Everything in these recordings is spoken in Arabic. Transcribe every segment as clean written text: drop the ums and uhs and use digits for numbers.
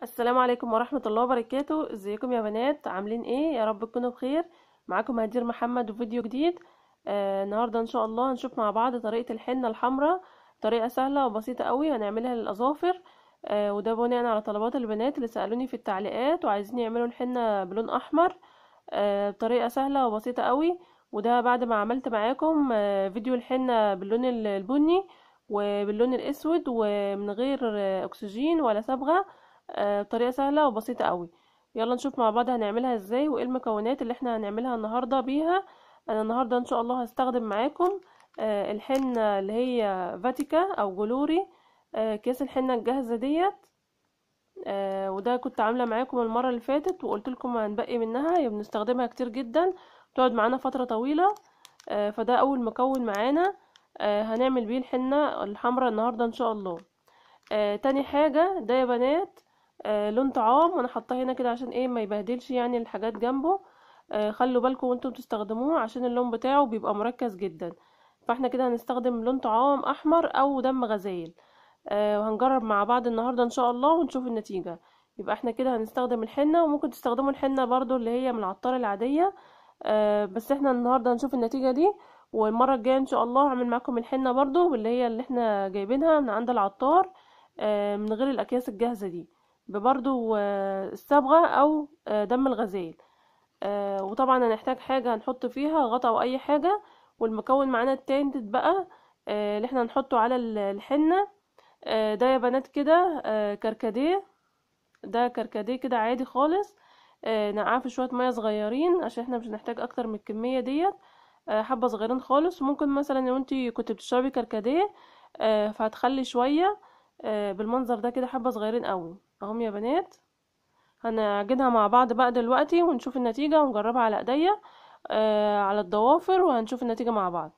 السلام عليكم ورحمة الله وبركاته. ازيكم يا بنات؟ عاملين ايه؟ يا رب تكونوا بخير. معاكم هدير محمد وفيديو جديد. النهاردة ان شاء الله هنشوف مع بعض طريقة الحنة الحمراء. طريقة سهلة وبسيطة قوي هنعملها للأظافر. وده بناء على طلبات البنات اللي سألوني في التعليقات وعايزين يعملوا الحنة بلون أحمر. بطريقة سهلة وبسيطة قوي. وده بعد ما عملت معاكم فيديو الحنة باللون البني وباللون الأسود ومن غير أكسجين ولا صبغة. بطريقة سهلة وبسيطة قوي. يلا نشوف مع بعض هنعملها ازاي وايه المكونات اللي احنا هنعملها النهاردة بيها. انا النهاردة ان شاء الله هستخدم معاكم الحنة اللي هي فاتيكا او جلوري. كيس الحنة الجاهزة ديت. وده كنت عاملة معاكم المرة اللي فاتت وقلت لكم هنبقي منها، هي بنستخدمها كتير جدا، بتقعد معانا فترة طويلة. فده اول مكون معانا. هنعمل بيه الحنة الحمراء النهاردة ان شاء الله. تاني حاجة ده يا بنات لون طعام، وانا حاطاه هنا كده عشان ايه ما يبهدلش يعني الحاجات جنبه. خلوا بالكم وانتم بتستخدموه عشان اللون بتاعه بيبقى مركز جدا. فاحنا كده هنستخدم لون طعام احمر او دم غزال. وهنجرب مع بعض النهاردة ان شاء الله ونشوف النتيجة. يبقى احنا كده هنستخدم الحنة، وممكن تستخدموا الحنة برضو اللي هي من العطار العادية. بس احنا النهاردة هنشوف النتيجة دي. والمرة الجاية ان شاء الله هعمل معاكم الحنة برضو اللي هي اللي احنا جايبينها من عند العطار. من غير الاكياس الجاهزة دي، ببرضو الصبغة او دم الغزال. وطبعا هنحتاج حاجة هنحط فيها غطا او اي حاجة. والمكون معانا التالت بقى اللي احنا هنحطه على الحنة. ده يا بنات كده كركديه. ده كركديه كده عادي خالص. نقعاه في شوية مية صغيرين عشان احنا مش هنحتاج اكتر من الكمية ديت. حبة صغيرين خالص. ممكن مثلا لو انتي كنت بتشربي كركديه فهتخلي شوية بالمنظر ده كده حبة صغيرين قوي اهم يا بنات. هنعجنها مع بعض بقى دلوقتي ونشوف النتيجة ونجربها على ايديا على الضوافر وهنشوف النتيجة مع بعض.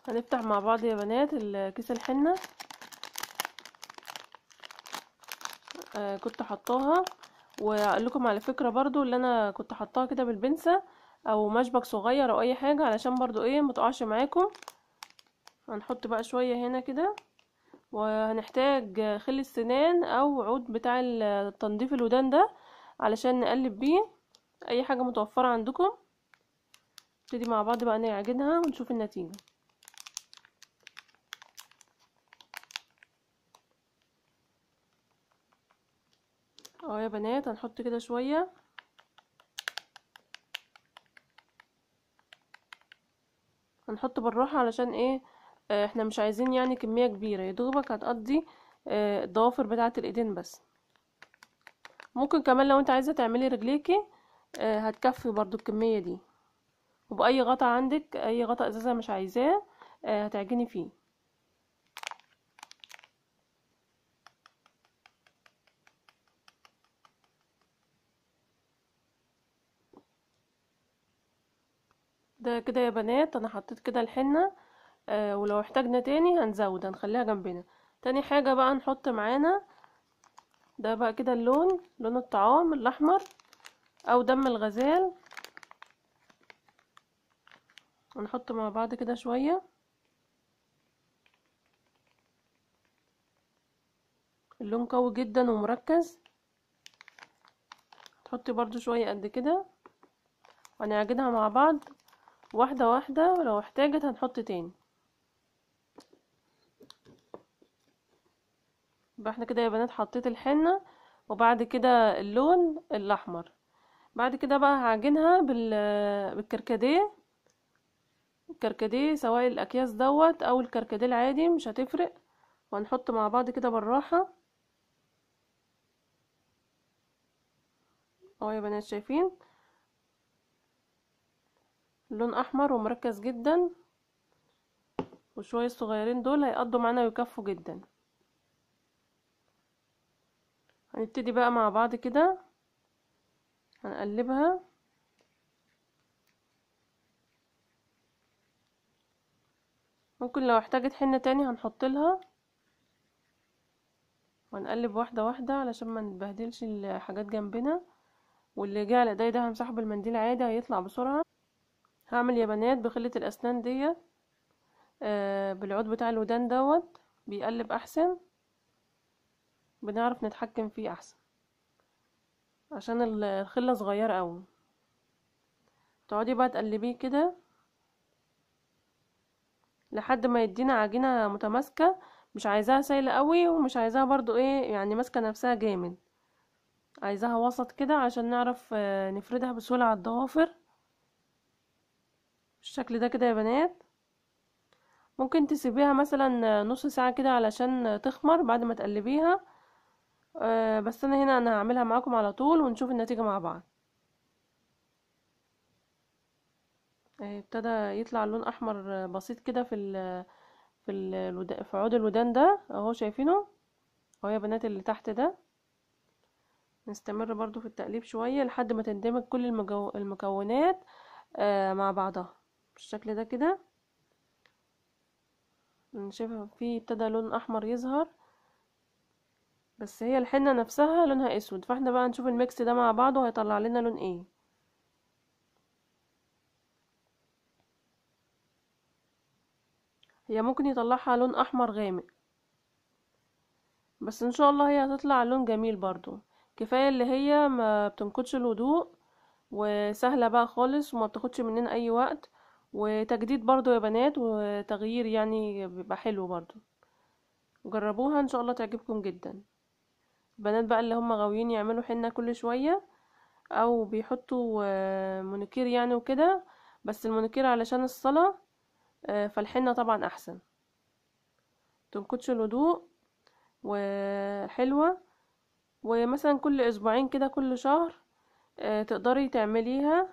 هنفتح مع بعض يا بنات كيس الحنة. كنت حطاها. واقول لكم على فكرة برضو اللي انا كنت حطاها كده بالبنسة او مشبك صغير او اي حاجة علشان برضو ايه متقعش معاكم. هنحط بقى شوية هنا كده. وهنحتاج خل السنان او عود بتاع تنظيف الودان ده علشان نقلب بيه اي حاجة متوفرة عندكم. نبتدي مع بعض بقى نعجنها ونشوف النتيجة. اهو يا بنات هنحط كده شوية. هنحط بالراحة علشان ايه احنا مش عايزين يعني كمية كبيرة، يا دوبك هتقضي الضوافر بتاعة الايدين بس. ممكن كمان لو انت عايزة تعملي رجليكي هتكفي برضو الكمية دي. وبأي غطا عندك، اي غطا ازازة مش عايزاه هتعجني فيه. ده كده يا بنات انا حطيت كده الحنة. ولو احتاجنا تاني هنزود هنخليها جنبنا. تاني حاجة بقى نحط معانا ده بقى كده لون الطعام الاحمر او دم الغزال. ونحط مع بعض كده شوية. اللون قوي جدا ومركز. تحطي برضو شوية قد كده. وهنعجنها مع بعض واحدة واحدة، ولو احتاجت هنحط تاني. يبقى احنا كده يا بنات حطيت الحنة وبعد كده اللون الاحمر. بعد كده بقى هعجنها بالكركديه. الكركديه سواء الاكياس دوت او الكركديه العادي مش هتفرق. وهنحط مع بعض كده بالراحة. اهو يا بنات شايفين اللون احمر ومركز جدا. وشوية الصغيرين دول هيقضوا معانا ويكفوا جدا. هنبتدي بقى مع بعض كده هنقلبها. ممكن لو احتاجت حنة تاني هنحط لها. وهنقلب واحدة واحدة علشان ما نبهدلش الحاجات جنبنا. واللي جه على ايدي ده همسحه بالمنديل عادي هيطلع بسرعة. هعمل يا بنات بخلة الاسنان ديت بالعود بتاع الودان دوت بيقلب احسن. بنعرف نتحكم فيه احسن، عشان الخلة صغيرة اوي. تقعدي بقى تقلبيه كده لحد ما يدينا عجينة متماسكة، مش عايزاها سايلة قوي ومش عايزاها برضو ايه يعني ماسكة نفسها جامد، عايزاها وسط كده عشان نعرف نفردها بسهولة على الضوافر بالشكل ده كده يا بنات. ممكن تسيبيها مثلا نص ساعة كده علشان تخمر بعد ما تقلبيها. بس انا هعملها معاكم على طول ونشوف النتيجة مع بعض. ابتدى يطلع لون احمر بسيط كده في عود الودان ده اهو، شايفينه اهو يا بنات اللي تحت ده. نستمر برضو في التقليب شوية لحد ما تندمج كل المكونات مع بعضها بالشكل ده كده. انا شايفه فيه ابتدى لون احمر يظهر، بس هي الحنة نفسها لونها اسود، فاحنا بقى نشوف الميكس ده مع بعضه هيطلع لنا لون ايه. هي ممكن يطلعها لون احمر غامق، بس ان شاء الله هي هتطلع لون جميل برضو. كفاية اللي هي ما بتنقضش الوضوء، وسهلة بقى خالص وما بتاخدش مننا اي وقت، وتجديد برضو يا بنات، وتغيير يعني بيبقى حلو برضو. جربوها ان شاء الله تعجبكم جدا. البنات بقى اللي هم غاويين يعملوا حنة كل شوية او بيحطوا مونيكير يعني وكده، بس المونيكير علشان الصلاة، فالحنة طبعا احسن، متنقضش الوضوء وحلوة. ومثلا كل اسبوعين كده كل شهر تقدري تعمليها.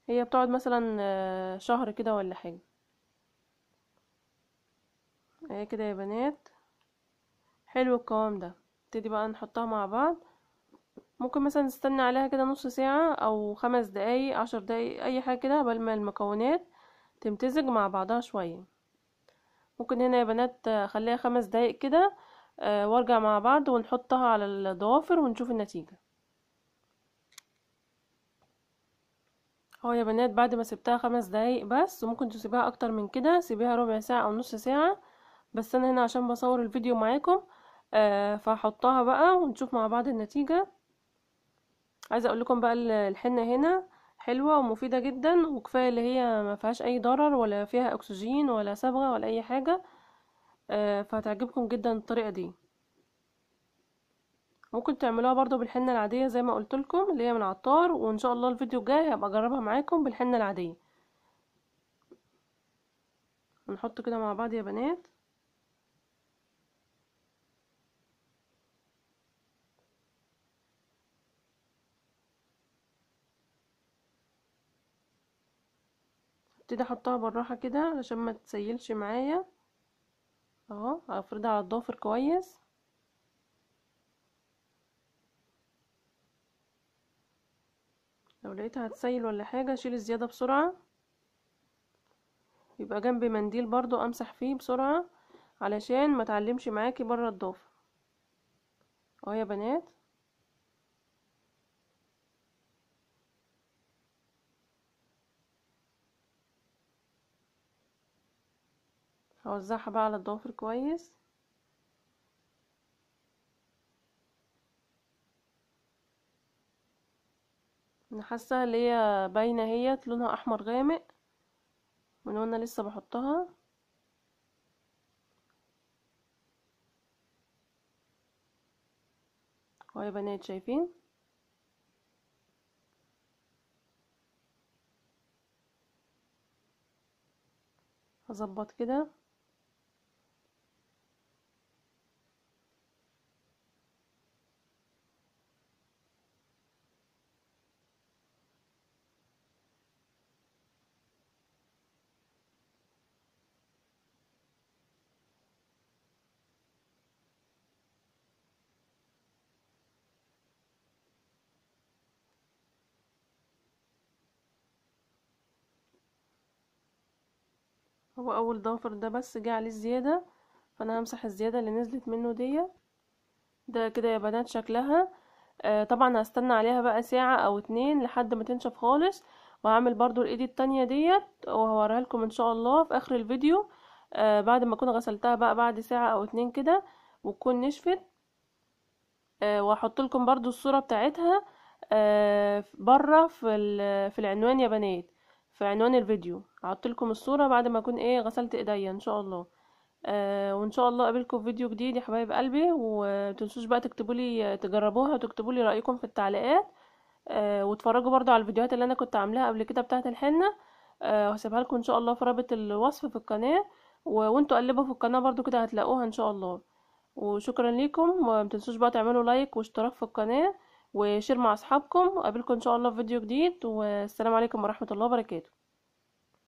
هي بتقعد مثلا شهر كده ولا حاجة. اهي كده يا بنات، حلو القوام ده. نبتدي بقى نحطها مع بعض. ممكن مثلا نستنى عليها كده نص ساعة او 5 دقايق 10 دقايق اي حاجة كده قبل ما المكونات تمتزج مع بعضها شوية. ممكن هنا يا بنات اخليها 5 دقايق كده وارجع مع بعض ونحطها على الضوافر ونشوف النتيجة. اهو يا بنات بعد ما سبتها 5 دقايق بس، وممكن تسيبيها اكتر من كده، سيبيها ربع ساعة او نص ساعة، بس انا هنا عشان بصور الفيديو معاكم فهحطها بقى ونشوف مع بعض النتيجة. عايزة اقول لكم بقى الحنة هنا حلوة ومفيدة جدا، وكفاية اللي هي ما فيهاش اي ضرر ولا فيها اكسجين ولا صبغة ولا اي حاجة. فهتعجبكم جدا الطريقة دي. ممكن تعملوها برضو بالحنة العادية زي ما قلت لكم اللي هي من عطار، وان شاء الله الفيديو الجاي هبقى اجربها معاكم بالحنة العادية. هنحط كده مع بعض يا بنات. ابتدي احطها بالراحة كده علشان ما تسيلش معايا. اهو هفردها على الضافر كويس. لو لقيتها هتسيل ولا حاجة شيل الزيادة بسرعة. يبقى جنبي منديل برضو امسح فيه بسرعة علشان ما تعلمش معاكي بره الضافر. اهو يا بنات. هوزعها بقى على الضوافر كويس. انا حاسه اللي هي باينه اهي لونها احمر غامق من وانا لسه بحطها. اهو يا بنات شايفين. هظبط كده. هو اول ضافر ده بس جه عليه الزياده، فانا همسح الزياده اللي نزلت منه دي. ده كده يا بنات شكلها. طبعا هستنى عليها بقى ساعة او 2 لحد ما تنشف خالص، وهعمل برضو الايد التانية ديت وهوريها لكم ان شاء الله في اخر الفيديو. بعد ما اكون غسلتها بقى بعد ساعة او 2 كده، وتكون نشفت. وهحط لكم برضو الصورة بتاعتها بره في العنوان يا بنات، في عنوان الفيديو هحط لكم الصورة بعد ما اكون غسلت ايديا ان شاء الله. وان شاء الله اقابلكم في فيديو جديد يا حبايب قلبي، ومتنسوش بقى تكتبوا لي تجربوها وتكتبوا لي رأيكم في التعليقات. واتفرجوا برضو على الفيديوهات اللي انا كنت عاملاها قبل كده بتاعه الحنة. وهسيبها لكم ان شاء الله في رابط الوصف في القناة، وانتوا قلبوا في القناة برضو كده هتلاقوها ان شاء الله. وشكرا ليكم، وما تنسوش بقى تعملوا لايك واشتراك في القناة وشير مع اصحابكم، وقابلكم ان شاء الله في فيديو جديد، والسلام عليكم ورحمة الله وبركاته.